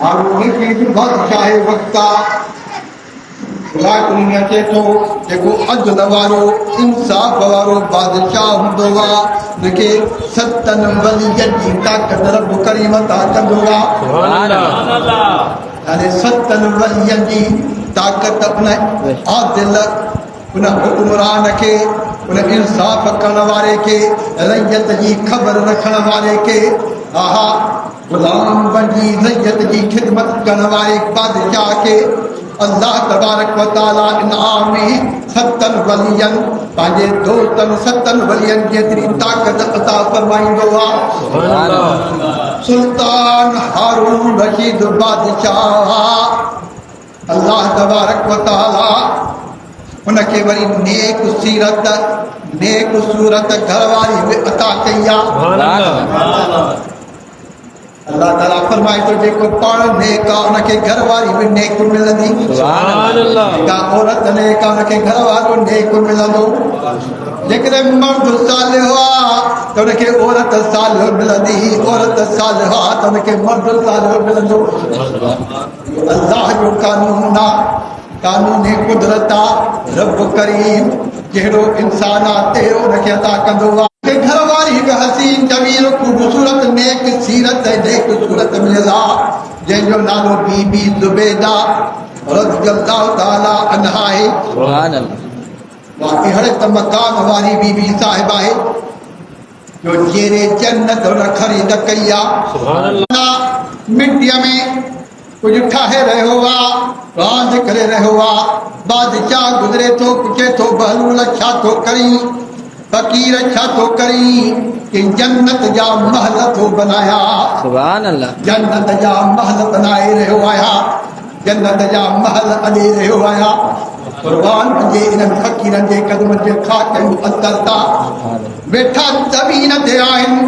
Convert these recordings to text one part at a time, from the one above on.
हारून खे बादशाह वक्ता लाकड़ियां चेतो जेको अदल वारो इंसाफ़ वारो बादशाह हूंदो आहे उनखे सतनि वलियनि जी ताक़त रब करीम अता कंदो आहे। यानी सतनि वलियनि जी ताक़त उन आदिल उन हुक्मरान खे उन इंसाफ़ करण वारे खे रैयत जी ख़बर रखण वारे खे आहा गुलाम बणजी रैयत जी ख़िदमत करण वारे बादशाह खे अल्लाह तबारक व तआला इनाम में सतन वलियन पंहिंजे दोस्तनि सतनि वलियन जेतिरी ताक़त अता फरमाईंदो आहे। सुल्तान हारून रशीद बादशाह अल्लाह तबारक व तआला उनखे वरी नेक सीरत नेक सूरत घरवारी बि अता कई आहे। अल्लाह ताला फरमाए तो जेको पाण नेक आहे उनखे घरवारी बि नेक मिलंदी। जेका औरत नेक आहे उनखे घरवारो नेक मिलंदो। जेकॾहिं मर्द सालिह आहे त उनखे औरत सालिह मिलंदी। औरत सालिह आहे त उनखे मर्द सालिह मिलंदो। अल्लाह जो कानून आहे, कानून कुदरत आहे। रब करीम जहिड़ो इंसान आहे तहिड़ो उनखे अता कंदो आहे। घरवारी बि हसीन जमील ख़ूबसूरत नेक सीरत नेक सूरत मिलियल आहे जंहिंजो नालो बीबी ज़ुबैदा रज़ियल्लाहु ताला अन्हा आहे। वाक़ई हर मकान वारी बीबी साहिबा आहे जो जहिड़े जन्नत हुन ख़रीद कई आहे। मिटीअ में कुझु ठाहे रहियो आहे, रांदि करे रहियो आहे। बादशाह गुज़रे थो पुछे थो बहलूल छा थो करी, फ़क़ीर छा थो करी कि जन्नत जा महल थो बनाया। सुभान अल्लाह। जन्नत जा महल बनाए रहियो आहियां, जन्नत जा महल अॾे रहियो आहियां। क़ुर्बान जे इन्हनि फ़क़ीरनि जे क़दमनि जे ख़ाक मुअत्तल ता वेठा ज़मीन ते आहिनि,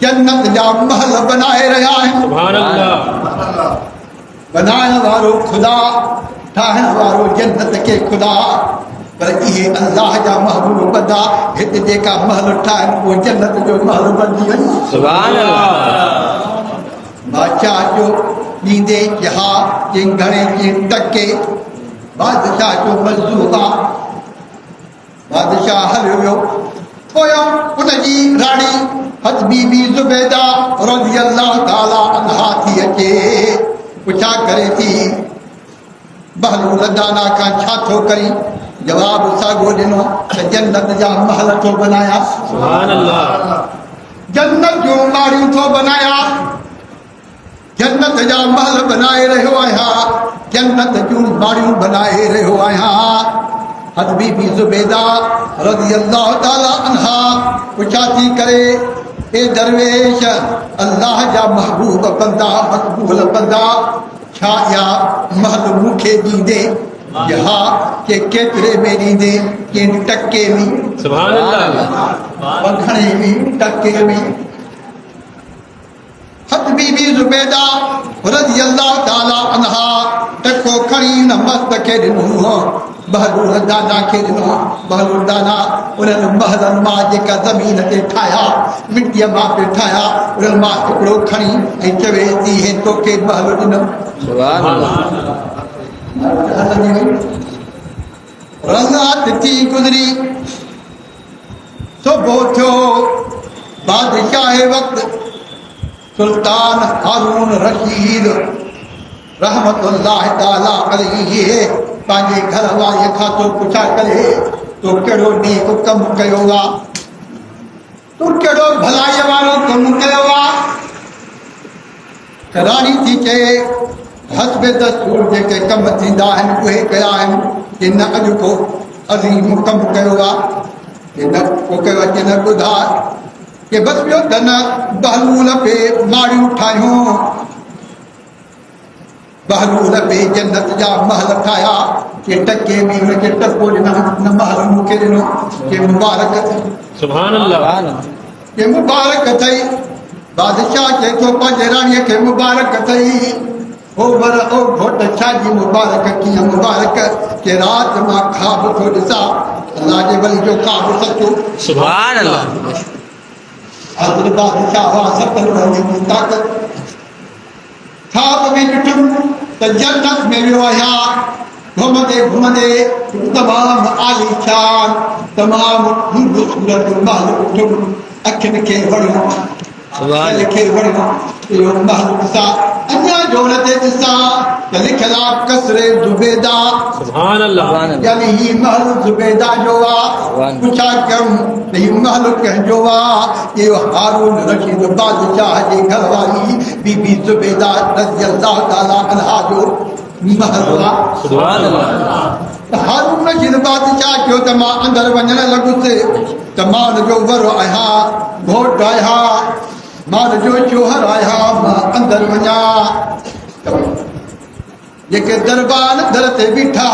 जन्नत जा महल बनाए रहिया आहिनि। सुभान अल्लाह। बनाइण वारो ख़ुदा, ठाहिण वारो जन्नत खे ख़ुदा, पर इहे अल्लाह जा महबूब बंदा हिते जेका महल ठाहिनि उहो जन्नत जो महल बणिजी वञे। सुभान अल्लाह। बादशाह जो ॾींदे जहा जे घणे जे टके बादशाह जो मज़दूर आहे। बादशाह हलियो वियो, पोयां उनजी राणी हथ बीबी ज़ुबैदा रज़ियल्लाहु ताला अन्हा थी अचे। पुछा करे थी बहलूल दाना खां छा थो करी? जवाब साॻियो ॾिनो त जन्नत जा महल थो बनाया। सुभान अल्लाह। जन्नत जूं माड़ियूं थो बनाया, जन्नत जा महल बनाए रहियो आहियां, जन्नत जूं माड़ियूं बनाए रहियो आहियां। हद बीबी ज़ुबैदा रज़ियल्लाहु ताला अन्हा पुछा थी करे ए दरवेश अल्लाह जा महबूब बंदा मक़बूल बंदा, छा या महल मूंखे ॾींदे? जहा के केतिरे में ॾींदे? के टके में? सुभान अल्लाह। घणे में? टके में? हद बीबी ज़ुबैदा रज़ियल्लाहु ताला अन्हा टको खणी न मस्त खे ॾिनो, बहलूल दाना खे ॾिनो। बहलूल दाना उन्हनि महलनि मां जेका ज़मीन ते ठाहिया, मिटीअ मां पे ठाहिया, उन्हनि मां हिकिड़ो खणी ऐं चवे थी हे तोखे महल ॾिनो। सुभान अल्लाह। रात थी गुज़री, सुबुह थियो। बादशाह वक़्त सुल्तान हारून रशीद रहमतुल्लाह ताला अलैहि पंहिंजे घर वारीअ खां तो पुछा करे तो कहिड़ो नेक कमु कयो आहे, तो कहिड़ो भलाईअ वारो कमु कयो आहे। राणी थी चए हस्बे दस्तूर जेके कम थींदा आहिनि उहे कया आहिनि, कि न अॼु को अज़ीम कमु कयो आहे, कि न को कयो आहे, कि न ॿुधाए कि बसि ॿियो त न बहलूल पे माड़ियूं ठाहियूं, बहलूल पे जन्नत जा महल ठाहिया। कि टके में उनखे टको ॾिना, न महल मूंखे ॾिनो, कि मुबारक अथई। सुभान अल्लाह। कि मुबारक अथई। बादशाह चए थो पंहिंजे राणीअ खे मुबारक अथई। ओ बर ओ घोट छा जी मुबारक? कीअं मुबारक? कि राति मां ख़्वाब थो ॾिसां, अल्लाह जे वली जो ख़्वाब सचो। सुभान अल्लाह। हज़रत बादशाह हुआ सतन वली जी ताक़त ख़्वाब में ॾिठुमि त जन्नत में वियो आहियां घुमंदे घुमंदे तमामु आलीशान तमामु खूबसूरत महल ॾिठुमि अखियुनि खे वणियो दिल खे वणियो इहो महल ॾिसां अञा जोड़ ते ॾिसां त लिखियलु आहे कसरे ज़ुबैदा सुभान अल्लाह यानी ही महल ज़ुबैदा जो आहे पुछा कयूं त ही महल कंहिंजो आहे इहो हारून रशीद बादशाह जे घर वारी बीबी ज़ुबैदा रज़ी अल्लाह ताला अन्हा जो महल आहे सुभान अल्लाह हारून रशीद बादशाह चयो त मां अंदरि वञण लॻुसि त मां हुनजो वरो आहियां घोट आहियां मां हुनजो चोहर आहियां मां अंदरि वञा जेके दरबार दर ते बीठा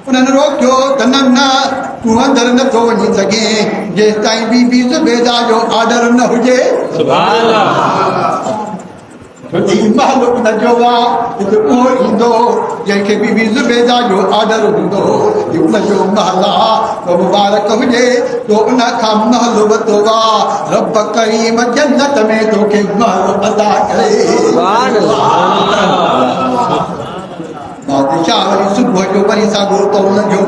उन्हनि रोकियो त न न तूं अंदरि नथो वञी सघे जेसि ताईं बीबी ज़ुबैदा जो ऑर्डर न हुजे सुभान अल्लाह महल उनजो आहे उहो ईंदो जंहिंखे बीबी ज़ुबैदा जो ऑर्डर हूंदो उनजो महल आहे मुबारक हुजे तो उन खां महल वरितो आहे रब करीम जन्नत में तोखे महल अदा करे बादशाह वरी सुबुह जो वरी साॻियो त उनजो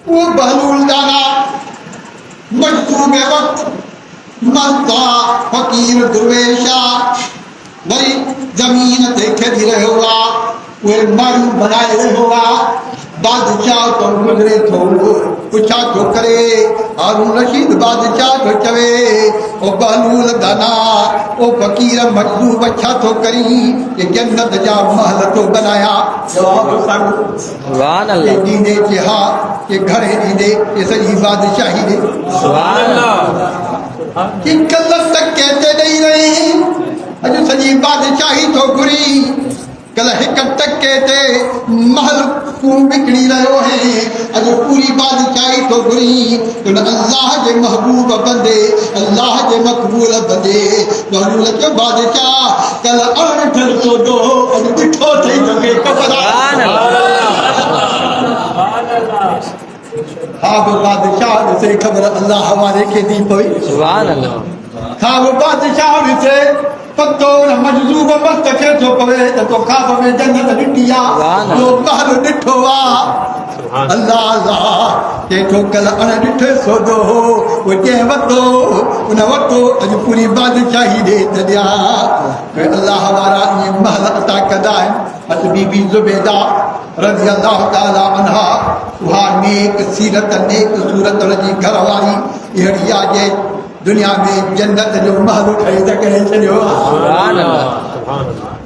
उहो बहलूल दाना मजदूर वक़्तु मस्ता फ़कीर दुर्वेशा वरी ज़मीन ते खेॾी रहियो आहे उहे माण्हू बनाए रहियो आहे बादशाह तो गुज़रे थो पुछा थो करे हारून रशीद बादशाह थो चवे ओ बहलूल दाना ओ फ़कीर मजदूर छा थो करी ये जन्नत जा महल थो बनाया जवाब साॻियो सुभान अल्लाह ॾींदे कि हा ये घणे ॾींदे ये सॼी बादशाही ॾे सुभान अल्लाह कि कल्ह तक कहते नहीं रही अॼु सॼी बादशाही थो घुरी कल्ह हिक टके ते महल तूं विकिणी रहियो आहे अॼु पूरी बादशाही थो घुरी तुन अल्लाह जे महबूब बंदे अल्लाह जे मक़बूल बंदे बहलूल चयो बादशाह कल्ह अणिठल सोदो अॼु ॾिठो अथई तोखे ख़बर आहे ख़्वाब बादशाह ॾिसे ख़बर अल्लाह वारे खे दी पई सुभान अल्लाह ख़्वाब बादशाह ॾिसे पतो न मजज़ूब मस्त खे थो पवे त तो ख़्वाब में जन्नत ॾिठी आहे तो महल ॾिठो आहे अल्लाह अल्लाह कंहिंखो कल्ह अणिठो सौदो हो उहो कंहिं वरितो उन वरितो अॼु पूरी बादशाही ॾे त ॾियां अल्लाह वारा ईअं महल अता कंदा आहिनि अॼु बीबी ज़ुबैदा रज़ी अल्लाह ताला अन्हा उहा नेक सीरत नेक सूरत जी घर वारी अहिड़ी आहे जे दुनिया में जन्नत जो महल ठही त करे छॾियो सुभान अल्लाह